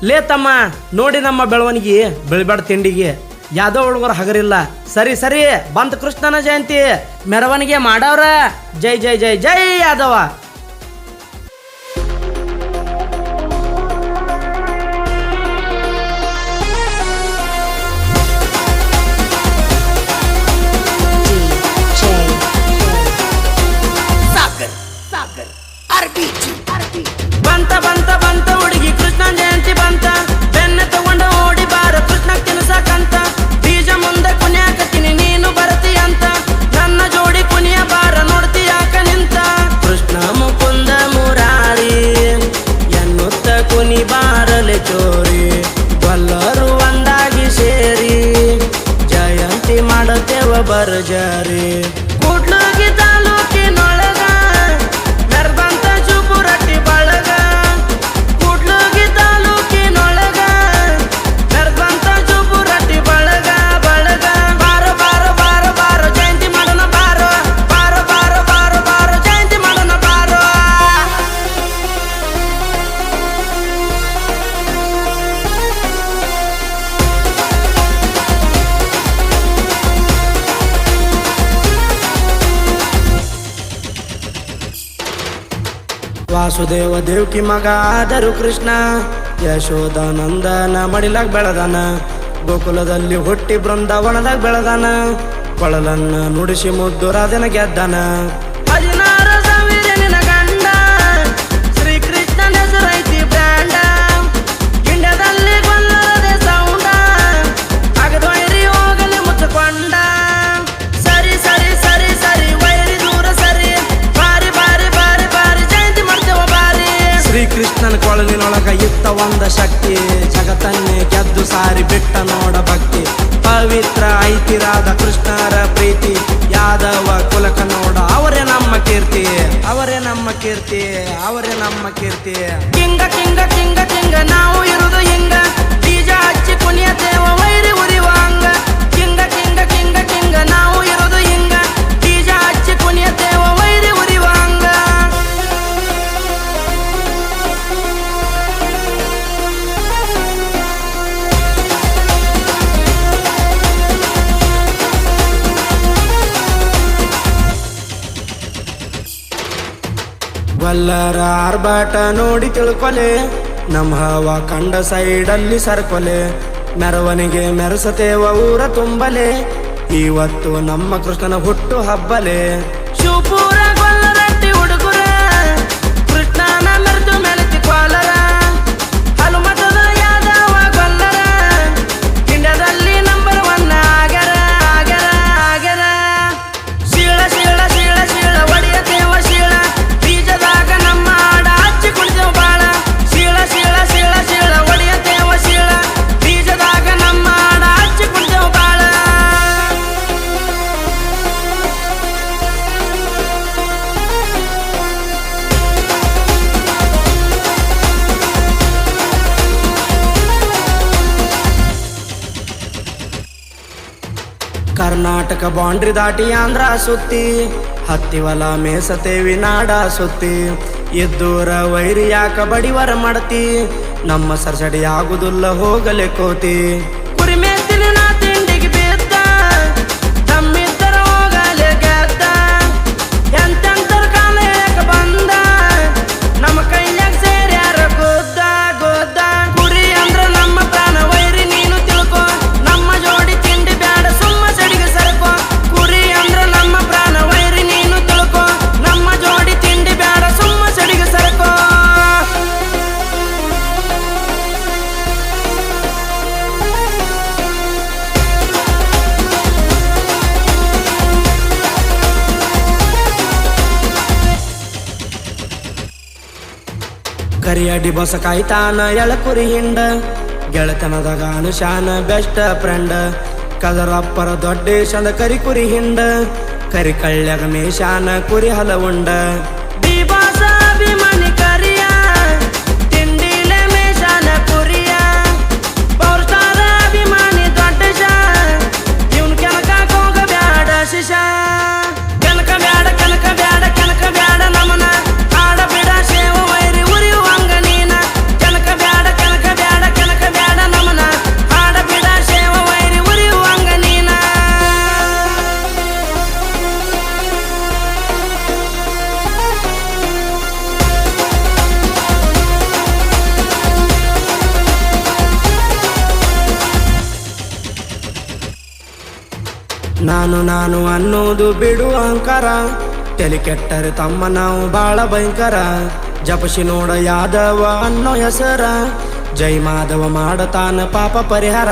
ಲೇ ತಮ್ಮ ನೋಡಿ ನಮ್ಮ ಬೆಳವಣಿಗೆ ಬೆಳಿಬೇಡ ತಿಂಡಿಗೆ ಯಾದವ ಹುಡುಗರು ಹಗರಿಲ್ಲ. ಸರಿ ಸರಿ ಬಂತ ಕೃಷ್ಣನ ಜಯಂತಿ ಮೆರವಣಿಗೆ ಮಾಡವ್ರ. ಜೈ ಜೈ ಜೈ ಜೈ ಯಾದವ. ಬಂತ ಬಂತ ಬಂತ ಹುಡುಗಿ ಕೃಷ್ಣನ್ ಜಯಂತಿ ಬಂತ. ಬೆನ್ನ ತಗೊಂಡ ಓಡಿ ಬಾರ ಕೃಷ್ಣ ತಿನ್ಸಕಂತ. ಬೀಜ ಮುಂದೆ ಕುಣಿಯಾಕತ್ತೀನಿ ನೀನು ಬರ್ತಿ ಅಂತ. ನನ್ನ ಜೋಡಿ ಕುಣಿಯ ಬಾರ ನೋಡ್ತೀಯಾಕ ನಿಂತ. ಕೃಷ್ಣ ಮುಕುಂದ ಮುರಾರಿ ಎನ್ನುತ್ತ ಕುನಿ ಬಾರಲೆ ಚೋರಿ. ಬಲ್ಲರು ಒಂದಾಗಿ ಸೇರಿ ಜಯಂತಿ ಮಾಡುತ್ತೇವ ಬರ್ಜರಿ. ಕೂಡ್ಲಗಿ ತಾಲೂಕಿನೊಳಗ ಮೆರ್ಬಂತ ಚುಪುರಟ್ಟಿ ಬಳಗ. ಕೂಡ್ಲಗಿ ತಾಲೂಕಿನೊಳಗ ಮೆರ್ಬಂತ ಚುಪುರಟ್ಟಿ ಬಳಗ ಬಳಗ. ಬಾರೋ ಬಾರೋ ಬಾರೋ ಬಾರೋ ಜಯಂತಿ ಮಾಡೋಣ ಬಾರೋ. ಬಾರೋ ಬಾರೋ ಬಾರೋ ಬಾರೋ ಜಯಂತಿ ಮಾಡೋಣ ಬಾರೋ. ವಾಸುದೇವ ದೇವಕಿ ಮಗ ಆದರು ಕೃಷ್ಣ. ಯಶೋದಾನಂದನ ಮಡಿಲಾಗ ಬೆಳೆದಾನ. ಗೋಕುಲದಲ್ಲಿ ಹುಟ್ಟಿ ಬೃಂದಾವನದಾಗ ಬೆಳೆದಾನ. ಕೊಳಲನ್ನ ನುಡಿಸಿ ಮುದ್ದು ರಾಧನ ಗೆದ್ದಾನ. 16 ಸಾವಿರನಿನ ಗಂಡ ಶ್ರೀಕೃಷ್ಣನ ಹೆಸರೈತಿ ಬ್ರ್ಯಾಂಡ. ಗಿಂಡದಲ್ಲಿ ಗೊಲ್ಲದೆ ಸೌಂಡ ಅಗದೊಯ್ರಿ ಹೋಗಲಿ ಮುತ್ತಕೊಂಡ. ಸರಿ ಸರಿ ಸರಿ ಸರಿ ವೈರಿ ದೂರ ಸರಿ. ಬಾರಿ ಬಾರಿ ಬಾರಿ ಬಾರಿ ಜಯಂತಿ ಮಾಡ್ತೇವ ಬಾರಿ. ಶ್ರೀಕೃಷ್ಣನ ಕೊಳಲಿನೊಳಗ ಇತ್ತ ಒಂದ ಶಕ್ತಿ. ಜಗತ್ತನ್ನೇ ಗೆದ್ದು ಸಾರಿ ಬಿಟ್ಟ ನೋಡ ಭಕ್ತಿ. ಪವಿತ್ರ ಐತಿರಾದ ಕೃಷ್ಣರ ಪ್ರೀತಿ. ಯಾದವ ಕುಲಕ ನೋಡ ಅವರೇ ನಮ್ಮ ಕೀರ್ತಿ. ಅವರೇ ನಮ್ಮ ಕೀರ್ತಿ. ಅವರೇ ನಮ್ಮ ಕೀರ್ತಿ. ಕಿಂಗ ಕಿಂಗ ಕಿಂಗ ಕಿಂಗ ನಾವು ಇರುದು ಹಿಂಗ. ಬೀಜ ಹಚ್ಚಿ ಕುಣಿಯತೇವ ವೈರಿ ಉರಿವಾಂಗ. ಕಿಂಗ ಕಿಂಗ ಕಿಂಗ ಕಿಂಗ ನಾವು ಇರುದು ಹಿಂಗ. ಬೀಜ ಹಚ್ಚಿ ಕುಣಿಯತೇವ ವೈರಿ ಉರಿವಾಂಗ. ಗೊಲ್ಲರ ಆರ್ಭಾಟ ನೋಡಿ ತಿಳ್ಕೊಲೆ. ನಮ್ಮ ಹವ ಕಂಡ ಸೈಡಲ್ಲಿ ಸರ್ಕೊಲೆ. ಮೆರವಣಿಗೆ ಮೆರೆಸತೇವ ಊರ ತುಂಬಲೆ. ಇವತ್ತು ನಮ್ಮ ಕೃಷ್ಣನ ಹುಟ್ಟು ಹಬ್ಬಲೆ. ಶಿವಪುರ ಗೊಲ್ಲರಟ್ಟಿ ಹುಡುಗುರ ಕೃಷ್ಣನ ಮೆರೆದು ಮೆರೆತಿ ಕೋಲರ. ಹನುಮತದ ಯಾದವ ಗೊಲ್ಲರ ಇಂಡಿಯಾದಲ್ಲಿ ನಂಬರ್ 1 ಆಗ್ಯಾರ ಆಗ್ಯಾರ ಆಗ್ಯಾರ. ಶೀಳ ಶೀಳ ಶೀಳ ಶೀಳ ಒಡೆಯತೇವ ಶೀಳ. ಬೀಜದಾಗ ನಮ್ಮ ಆಡ ಹಚ್ಚಿ ಕುಣಿತೇವ ಬಾಳ. ಶೀಳ ಶೀಳ ಶೀಳ ಶೀಳ ಒಡೆಯತೇವ ಶೀಳ. ಬೀಜದಾಗ ನಮ್ಮ ಆಡ ಹಚ್ಚಿ ಕುಣಿತೇವ ಬಾಳ. ಕರ್ನಾಟಕ ಬಾಂಡ್ರಿ ದಾಟಿ ಆಂಧ್ರ ಸುತ್ತಿ. ಹತ್ತಿವಲ ಮೇಸತೇವಿ ನಾಡ ಸುತ್ತಿ. ಎದ್ದೂರ ವೈರಿ ಯಾಕ ಬಡಿವರ ಮಾಡತಿ. ನಮ್ಮ ಸರಸಡಿ ಆಗುದಿಲ್ಲ ಹೋಗಲೆ ಕೋತಿ. ಕುರಿ ಮೇತಿನ ನಾ ತಿಂಡಿಗೆ ಬಿದ್ದ. ತಮ್ಮಿದ್ದರ ಹೋಗಲೆ ಗೆದ್ದ. ಎಂತೆಂತರ ಕಾಲ ಯಾಕ ಬಂದ. ನಮ್ಮ ಕೈಯಾಗ ಸೇರ್ಯಾರ ಗುದ್ದ ಗುದ್ದ. ಕುರಿ ಅಂದ್ರ ನಮ್ಮ ಪ್ರಾಣ ವೈರಿ ನೀನು ತಿಳ್ಕೊ. ನಮ್ಮ ಜೋಡಿ ತಿಂಡಿ ಬ್ಯಾಡ ಸುಮ್ಮ ಸಡಿಗೆ ಸರ್ಕೊ. ಕುರಿ ಅಂದ್ರ ನಮ್ಮ ಪ್ರಾಣ ವೈರಿ ನೀನು ತಿಳ್ಕೊ. ನಮ್ಮ ಜೋಡಿ ತಿಂಡಿ ಬ್ಯಾಡ ಸುಮ್ಮ ಸಡಿಗೆ ಸರ್ಕೊ. ಕರಿಯಡಿ ಬಸ ಕಾಯ್ತಾನ ಎಳಕುರಿ ಹಿಂಡ. ಗೆಳತನದಾಗ ಅನುಶಾನ ಬೆಸ್ಟ್ ಫ್ರೆಂಡ್. ಕದರಪ್ಪರ ದೊಡ್ಡೇಶನ ಕರಿ ಕುರಿ ಹಿಂಡ. ಕರಿ ಕಳ್ಳ್ಯಾಗ ಮೇಶಾನ ಕುರಿ ಹಲವುಂಡ. ದಿವಸ ಅಭಿಮಾನಿ ಕರಿಯ ತಿಂಡಿಲೆ ಮೇಶಾನ ಕುರಿಯ. ಪವರ್ ಸ್ಟಾರ್ ಅಭಿಮಾನಿ ದೊಡ್ಡ ಶಾ. ಇವನ್ ಕೆನಕ ಹೋಗ ಬ್ಯಾಡ ಶಿಶ. ಕೆನಕ ಬ್ಯಾಡ ಕೆನಕ ಬ್ಯಾಡ ಕೆನಕ ಬ್ಯಾಡ ನಮನ. ಆಡ ಬಿಡ ಸೇವ ವೈರಿ ಉರಿಯುವಂಗ ನೀನ. ಕೆನಕ ಬ್ಯಾಡ ಕೆನಕ ಬ್ಯಾಡ ನಾನು ನಾನು ಅನ್ನೋದು ಬಿಡು ಅಹಂಕಾರ, ತಲೆ ಕೆಟ್ಟರೆ ತಮ್ಮ ನಾವು ಬಾಳ ಭಯಂಕರ. ಜಪಸಿ ನೋಡ ಯಾದವ ಅನ್ನೋ ಹೆಸರ, ಜೈ ಮಾಧವ ಮಾಡತಾನ ಪಾಪ ಪರಿಹಾರ.